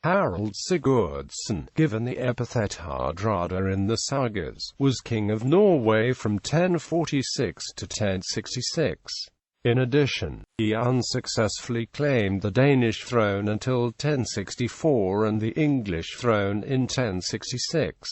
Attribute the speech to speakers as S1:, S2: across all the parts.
S1: Harald Sigurdsson, given the epithet Hardrada in the sagas, was king of Norway from 1046 to 1066. In addition, he unsuccessfully claimed the Danish throne until 1064 and the English throne in 1066.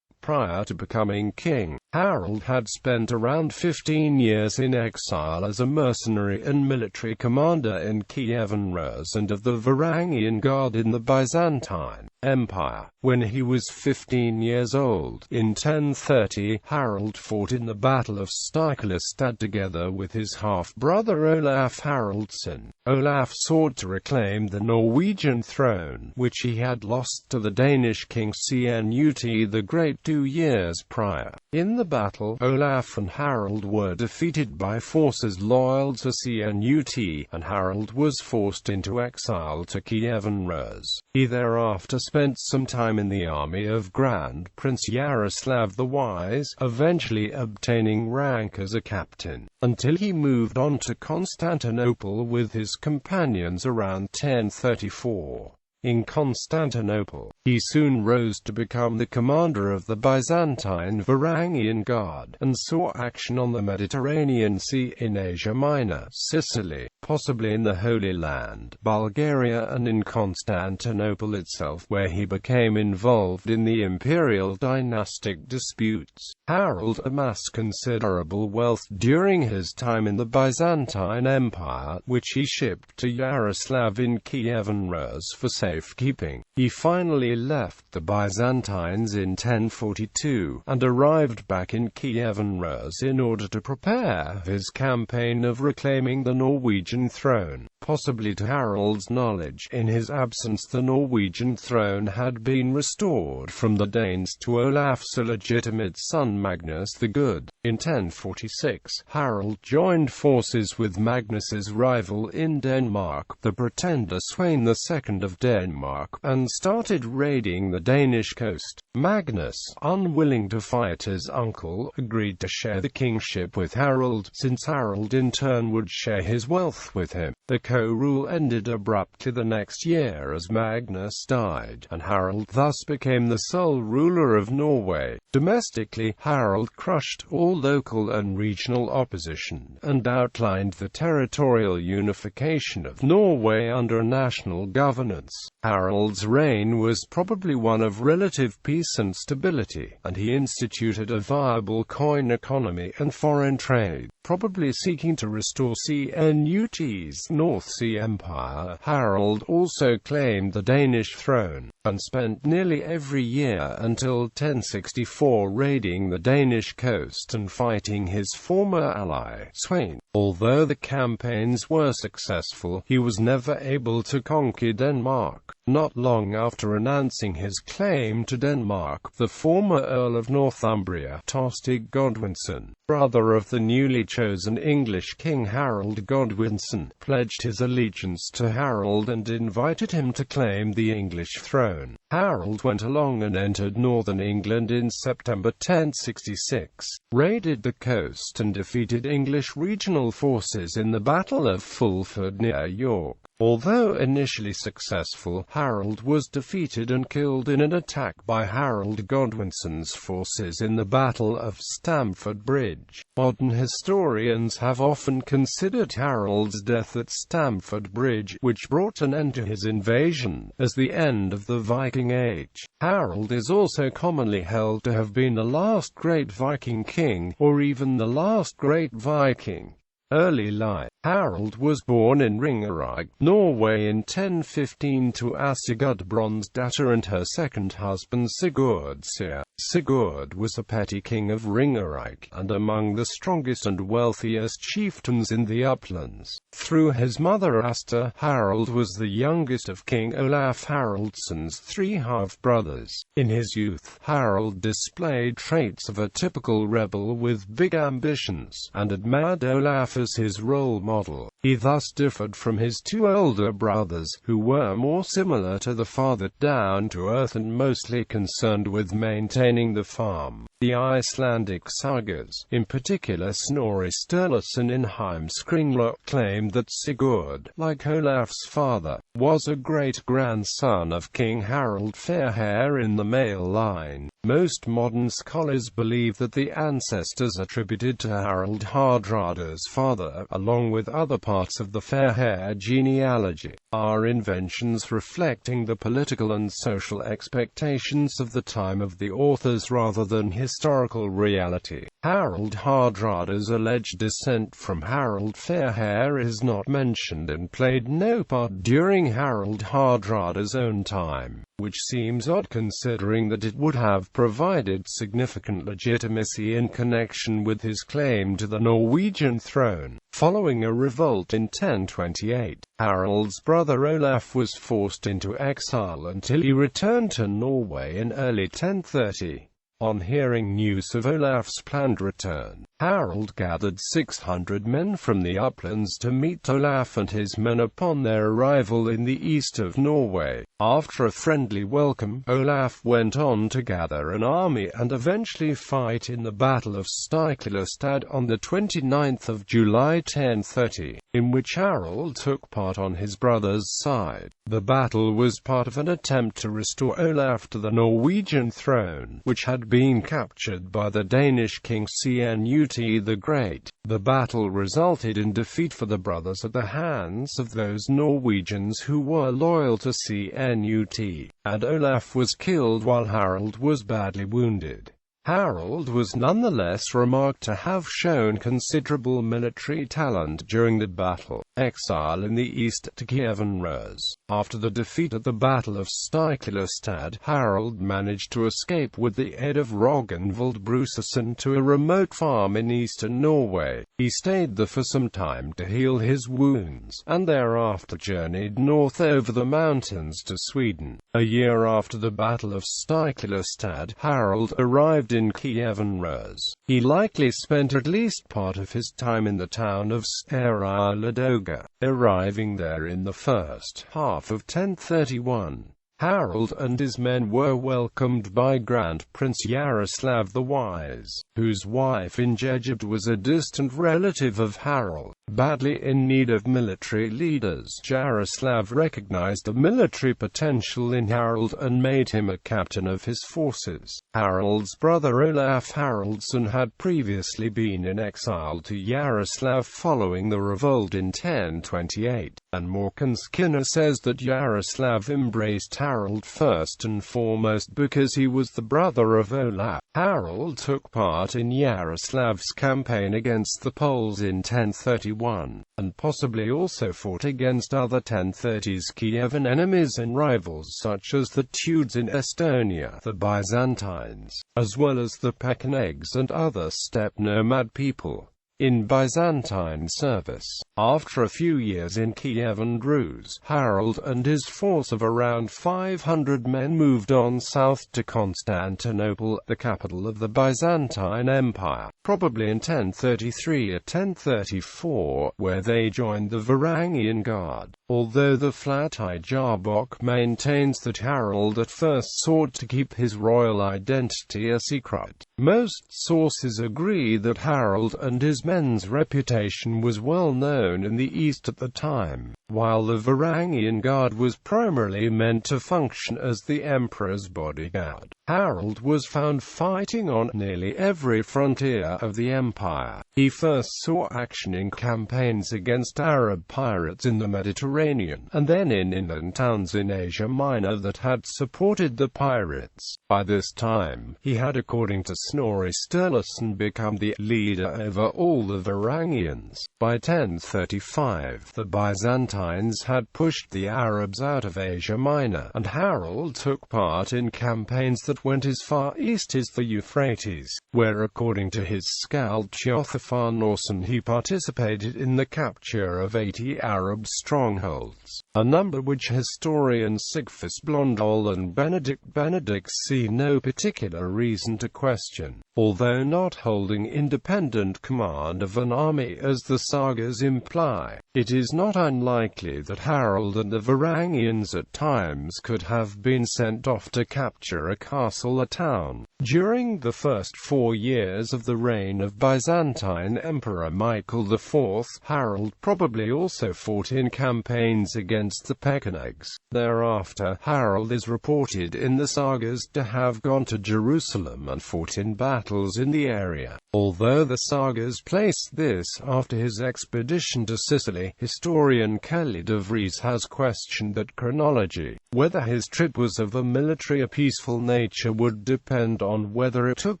S1: Prior to becoming king, Harald had spent around 15 years in exile as a mercenary and military commander in Kievan Rus and of the Varangian Guard in the Byzantine Empire. When he was 15 years old, in 1030, Harald fought in the Battle of Stiklestad together with his half-brother Olaf Haraldsson. Olaf sought to reclaim the Norwegian throne, which he had lost to the Danish king Cnut the Great 2 years prior. In the battle, Olaf and Harald were defeated by forces loyal to Cnut, and Harald was forced into exile to Kievan Rus. He thereafter spent some time in the army of Grand Prince Yaroslav the Wise, eventually obtaining rank as a captain, until he moved on to Constantinople with his companions around 1034. In Constantinople, he soon rose to become the commander of the Byzantine Varangian Guard, and saw action on the Mediterranean Sea in Asia Minor, Sicily, possibly in the Holy Land, Bulgaria, and in Constantinople itself, where he became involved in the imperial dynastic disputes. Harald amassed considerable wealth during his time in the Byzantine Empire, which he shipped to Yaroslav in Kievan Rus for safekeeping. He finally left the Byzantines in 1042, and arrived back in Kievan Rus in order to prepare his campaign of reclaiming the Norwegian throne. Possibly to Harald's knowledge, in his absence the Norwegian throne had been restored from the Danes to Olaf's illegitimate son Magnus the Good. In 1046, Harald joined forces with Magnus's rival in Denmark, the pretender Sweyn II of Denmark, and started raiding the Danish coast. Magnus, unwilling to fight his uncle, agreed to share the kingship with Harald, since Harald in turn would share his wealth with him. The co-rule ended abruptly the next year as Magnus died, and Harald thus became the sole ruler of Norway. Domestically, Harald crushed all local and regional opposition, and outlined the territorial unification of Norway under national governance. Harald's reign was probably one of relative peace and stability, and he instituted a viable coin economy and foreign trade, probably seeking to restore Cnut's North Sea Empire. Harald also claimed the Danish throne, and spent nearly every year until 1064 raiding the Danish coast and fighting his former ally, Sweyn. Although the campaigns were successful, he was never able to conquer Denmark. Not long after announcing his claim to Denmark, the former Earl of Northumbria, Harold Godwinson, brother of the newly chosen English King Harold Godwinson, pledged his allegiance to Harald and invited him to claim the English throne. Harald went along and entered northern England in September 1066, raided the coast and defeated English regional forces in the Battle of Fulford near York. Although initially successful, Harald was defeated and killed in an attack by Harold Godwinson's forces in the Battle of Stamford Bridge. Modern historians have often considered Harold's death at Stamford Bridge, which brought an end to his invasion, as the end of the Viking Age. Harald is also commonly held to have been the last great Viking king, or even the last great Viking. Early life. Harald was born in Ringerike, Norway in 1015 to Asigurd Bronsdatter and her second husband Sigurdsson. Sigurd was a petty king of Ringerike, and among the strongest and wealthiest chieftains in the uplands. Through his mother Asta, Harald was the youngest of King Olaf Haraldsson's 3 half-brothers. In his youth, Harald displayed traits of a typical rebel with big ambitions, and admired Olaf as his role model. He thus differed from his two older brothers, who were more similar to the father, down to earth and mostly concerned with maintaining the farm. The Icelandic sagas, in particular Snorri Sturluson in Heimskringla, claimed that Sigurd, like Olaf's father, was a great-grandson of King Harald Fairhair in the male line. Most modern scholars believe that the ancestors attributed to Harald Hardrada's father, along with other parts of the Fairhair genealogy, are inventions reflecting the political and social expectations of the time of the authors rather than historical reality. Harald Hardrada's alleged descent from Harald Fairhair is not mentioned and played no part during Harald Hardrada's own time, which seems odd considering that it would have provided significant legitimacy in connection with his claim to the Norwegian throne. Following a revolt in 1028, Harald's brother Olaf was forced into exile until he returned to Norway in early 1030. On hearing news of Olaf's planned return, Harald gathered 600 men from the uplands to meet Olaf and his men upon their arrival in the east of Norway. After a friendly welcome, Olaf went on to gather an army and eventually fight in the Battle of Stiklestad on the 29th of July 1030, in which Harald took part on his brother's side. The battle was part of an attempt to restore Olaf to the Norwegian throne, which had been captured by the Danish king Cnut the Great. The battle resulted in defeat for the brothers at the hands of those Norwegians who were loyal to Cnut, and Olaf was killed while Harald was badly wounded. Harald was nonetheless remarked to have shown considerable military talent during the battle. Exile in the east to Kievan Rus. After the defeat at the Battle of Stiklestad, Harald managed to escape with the aid of Ragnvald Bruseson to a remote farm in eastern Norway. He stayed there for some time to heal his wounds, and thereafter journeyed north over the mountains to Sweden. A year after the Battle of Stiklestad, Harald arrived in Kievan Rus. He likely spent at least part of his time in the town of Ladoga, arriving there in the first half of 1031. Harald and his men were welcomed by Grand Prince Yaroslav the Wise, whose wife Ingegerd was a distant relative of Harald. Badly in need of military leaders, Yaroslav recognized the military potential in Harald and made him a captain of his forces. Harald's brother Olaf Haraldsson had previously been in exile to Yaroslav following the revolt in 1028, and Morkan Skinner says that Yaroslav embraced Harald first and foremost because he was the brother of Olaf. Harald took part in Yaroslav's campaign against the Poles in 1031, and possibly also fought against other 1030s Kievan enemies and rivals such as the Teudes in Estonia, the Byzantines, as well as the Pechenegs and other steppe nomad people in Byzantine service. After a few years in Kievan Rus, Harald and his force of around 500 men moved on south to Constantinople, the capital of the Byzantine Empire, probably in 1033 or 1034, where they joined the Varangian Guard. Although the Flat-eyed Jarbok maintains that Harald at first sought to keep his royal identity a secret, most sources agree that Harald and his men's reputation was well known in the east at the time. While the Varangian Guard was primarily meant to function as the emperor's bodyguard, Harald was found fighting on nearly every frontier of the empire. He first saw action in campaigns against Arab pirates in the Mediterranean, and then in inland towns in Asia Minor that had supported the pirates. By this time, he had, according to Snorri Sturluson, become the leader over all the Varangians. By 1035, the Byzantines had pushed the Arabs out of Asia Minor, and Harald took part in campaigns that went as far east as the Euphrates, where, according to his scout Tjotha Olaf Haraldsson, he participated in the capture of 80 Arab strongholds, a number which historians Sigfus Blondal and Benedict see no particular reason to question. Although not holding independent command of an army as the sagas imply, it is not unlikely that Harold and the Varangians at times could have been sent off to capture a castle or town. During the first 4 years of the reign of Byzantine Emperor Michael IV, Harold probably also fought in campaigns against the Pechenegs. Thereafter, Harold is reported in the sagas to have gone to Jerusalem and fought in battles in the area. Although the sagas place this after his expedition to Sicily, historian Kelly de Vries has questioned that chronology. Whether his trip was of a military or peaceful nature would depend on whether it took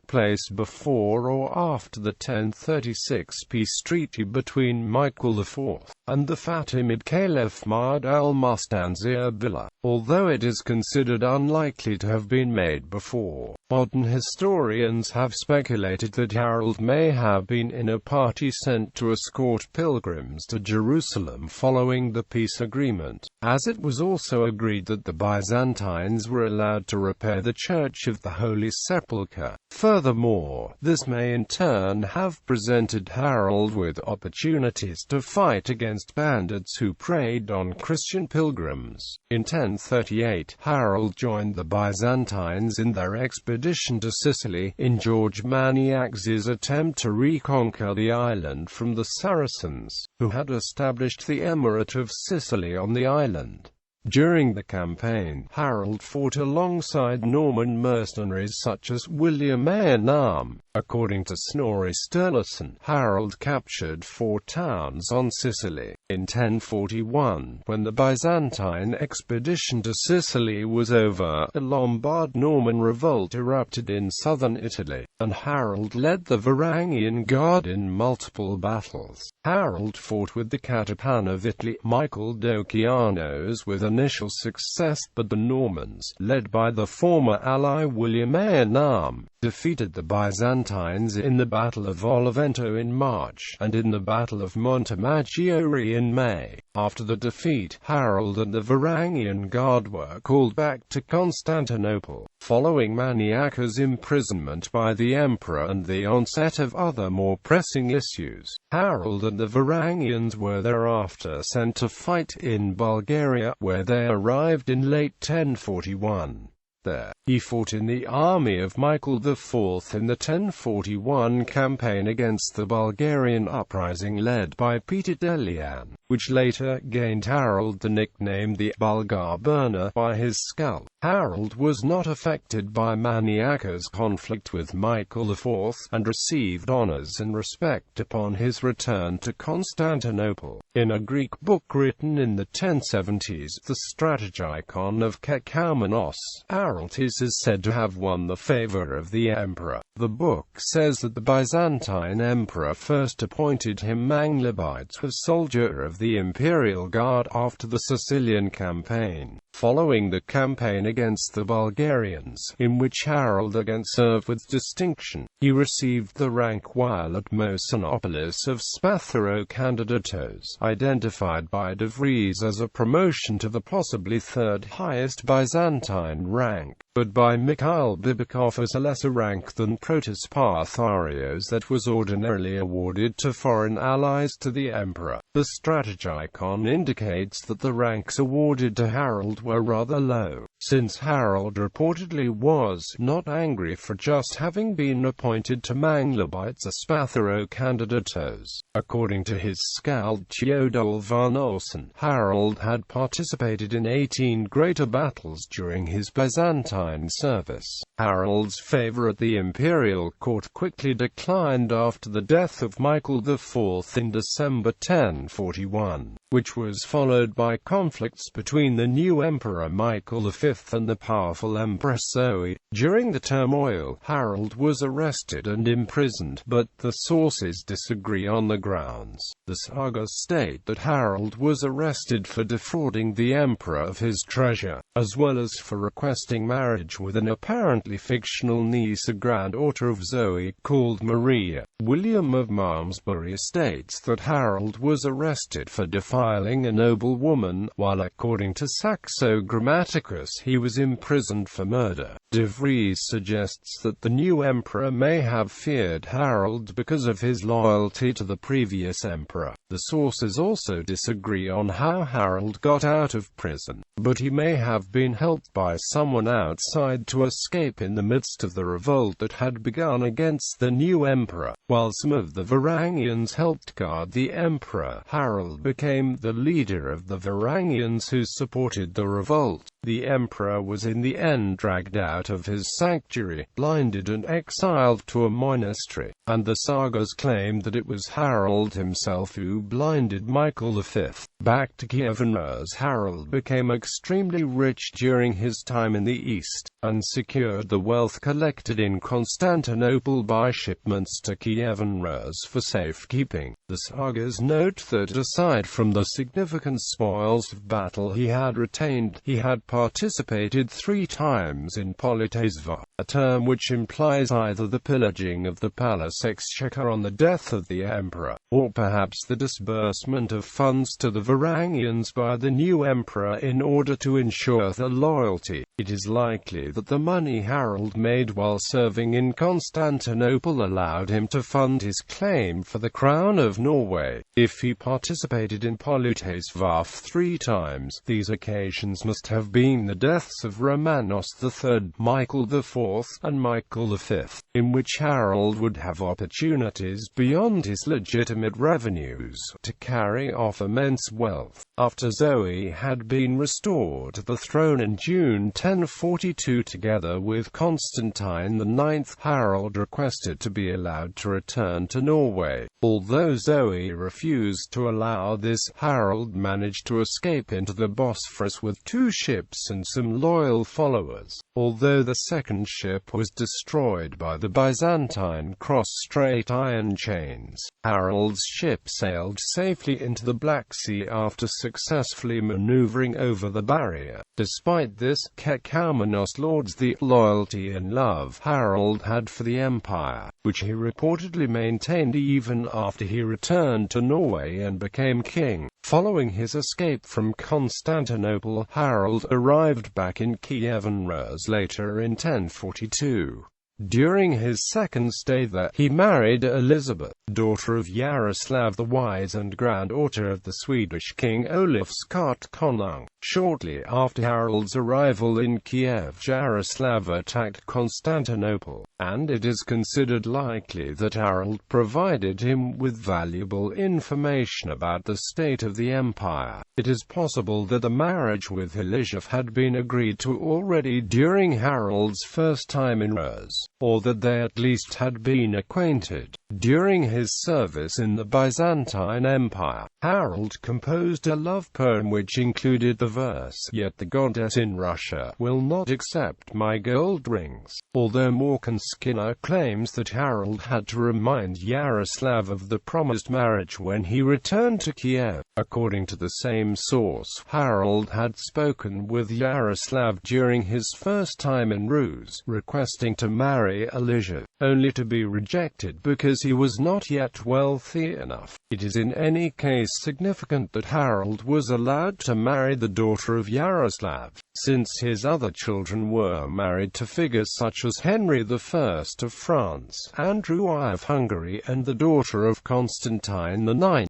S1: place before or after the 1036 peace treaty between Michael IV and the Fatimid Caliph Mahmud al-Mustanzir Billah, although it is considered unlikely to have been made before. Modern historians have speculated that Harold may have been in a party sent to escort pilgrims to Jerusalem following the peace agreement, as it was also agreed that the Byzantines were allowed to repair the Church of the Holy Sepulchre. Furthermore, this may in turn have presented Harold with opportunities to fight against bandits who preyed on Christian pilgrims. In 1038, Harold joined the Byzantines in their expedition to Sicily, in George Maniak's attempt to reconquer the island from the Saracens, who had established the Emirate of Sicily on the island. During the campaign, Harold fought alongside Norman mercenaries such as William Airnam. According to Snorri Sturluson, Harold captured 4 towns on Sicily. In 1041, when the Byzantine expedition to Sicily was over, a Lombard-Norman revolt erupted in southern Italy, and Harold led the Varangian Guard in multiple battles. Harold fought with the Catapan of Italy, Michael Decianos, with initial success, but the Normans, led by the former ally William Airnam, defeated the Byzantines in the Battle of Olivento in March, and in the Battle of Montemaggiore in May. After the defeat, Harold and the Varangian Guard were called back to Constantinople, following Maniak's imprisonment by the emperor and the onset of other more pressing issues. Harold and the Varangians were thereafter sent to fight in Bulgaria, where they arrived in late 1041. There, he fought in the army of Michael IV in the 1041 campaign against the Bulgarian uprising led by Peter Delian, which later gained Harold the nickname the Bulgar Burner by his skull. Harold was not affected by Maniak's conflict with Michael IV, and received honors and respect upon his return to Constantinople. In a Greek book written in the 1070s, the Strategikon of Kekaumenos, Harold is said to have won the favor of the emperor. The book says that the Byzantine emperor first appointed him Manglabites as soldier of the imperial guard after the Sicilian campaign. Following the campaign against the Bulgarians, in which Harold again served with distinction, he received the rank while at Mosinopolis of Spathero-Candidatos, identified by de Vries as a promotion to the possibly third highest Byzantine rank, but by Mikhail Bibikov as a lesser rank than Protospatharios that was ordinarily awarded to foreign allies to the emperor. The Strategikon indicates that the ranks awarded to Harold were rather low, since Harold reportedly was not angry for just having been appointed to Manglabites as Spathero-Candidatos. According to his skald Theodor van Olsen, Harold had participated in 18 greater battles during his Byzantine service. Harold's favor at the imperial court quickly declined after the death of Michael IV in December 1041, which was followed by conflicts between the new emperor Michael V V and the powerful Empress Zoe. During the turmoil, Harold was arrested and imprisoned, but the sources disagree on the grounds. The sagas state that Harold was arrested for defrauding the emperor of his treasure, as well as for requesting marriage with an apparently fictional niece, a granddaughter of Zoe, called Maria. William of Malmesbury states that Harold was arrested for defiling a noble woman, while according to Saxo Grammaticus he was imprisoned for murder. De Vries suggests that the new emperor may have feared Harold because of his loyalty to the previous emperor. The sources also disagree on how Harold got out of prison, but he may have been helped by someone outside to escape in the midst of the revolt that had begun against the new emperor. While some of the Varangians helped guard the emperor, Harold became the leader of the Varangians who supported the revolt. The emperor was in the end dragged out of his sanctuary, blinded and exiled to a monastery, and the sagas claim that it was Harold himself who blinded Michael V. Back to Kievan Rus. Harold became extremely rich during his time in the east, and secured the wealth collected in Constantinople by shipments to Kievan Rus for safekeeping. The sagas note that aside from the significant spoils of battle he had retained, he had participated 3 times in politesva, a term which implies either the pillaging of the palace exchequer on the death of the emperor, or perhaps the disbursement of funds to the Varangians by the new emperor in order to ensure their loyalty. It is likely that the money Harold made while serving in Constantinople allowed him to fund his claim for the crown of Norway. If he participated in politesva 3 times, these occasions must have been the deaths of Romanos III, Michael IV, and Michael V, in which Harold would have opportunities beyond his legitimate revenues to carry off immense wealth. After Zoe had been restored to the throne in June 1042 together with Constantine IX, Harold requested to be allowed to return to Norway. Although Zoe refused to allow this, Harold managed to escape into the Bosphorus with 2 ships and some loyal followers. Although the second ship was destroyed by the Byzantine cross-strait iron chains, Harold's ship sailed safely into the Black Sea after successfully maneuvering over the barrier. Despite this, Kekaumenos lauds the loyalty and love Harold had for the empire, which he reportedly maintained even after he returned to Norway and became king. Following his escape from Constantinople, Harold arrived back in Kievan Rus later in 1042. During his second stay there, he married Elizabeth, daughter of Yaroslav the Wise and granddaughter of the Swedish king Olaf Konung. Shortly after Harold's arrival in Kiev, Yaroslav attacked Constantinople, and it is considered likely that Harold provided him with valuable information about the state of the empire. It is possible that the marriage with Elizabeth had been agreed to already during Harold's first time in Rus, or that they at least had been acquainted. During his service in the Byzantine Empire, Harold composed a love poem which included the verse, "Yet the goddess in Russia will not accept my gold rings," although Morkan Skinner claims that Harold had to remind Yaroslav of the promised marriage when he returned to Kiev. According to the same source, Harold had spoken with Yaroslav during his first time in Rus, requesting to marry Elizabeth, only to be rejected because he was not yet wealthy enough. It is in any case significant that Harold was allowed to marry the daughter of Yaroslav, since his other children were married to figures such as Henry I of France, Andrew I of Hungary, and the daughter of Constantine IX.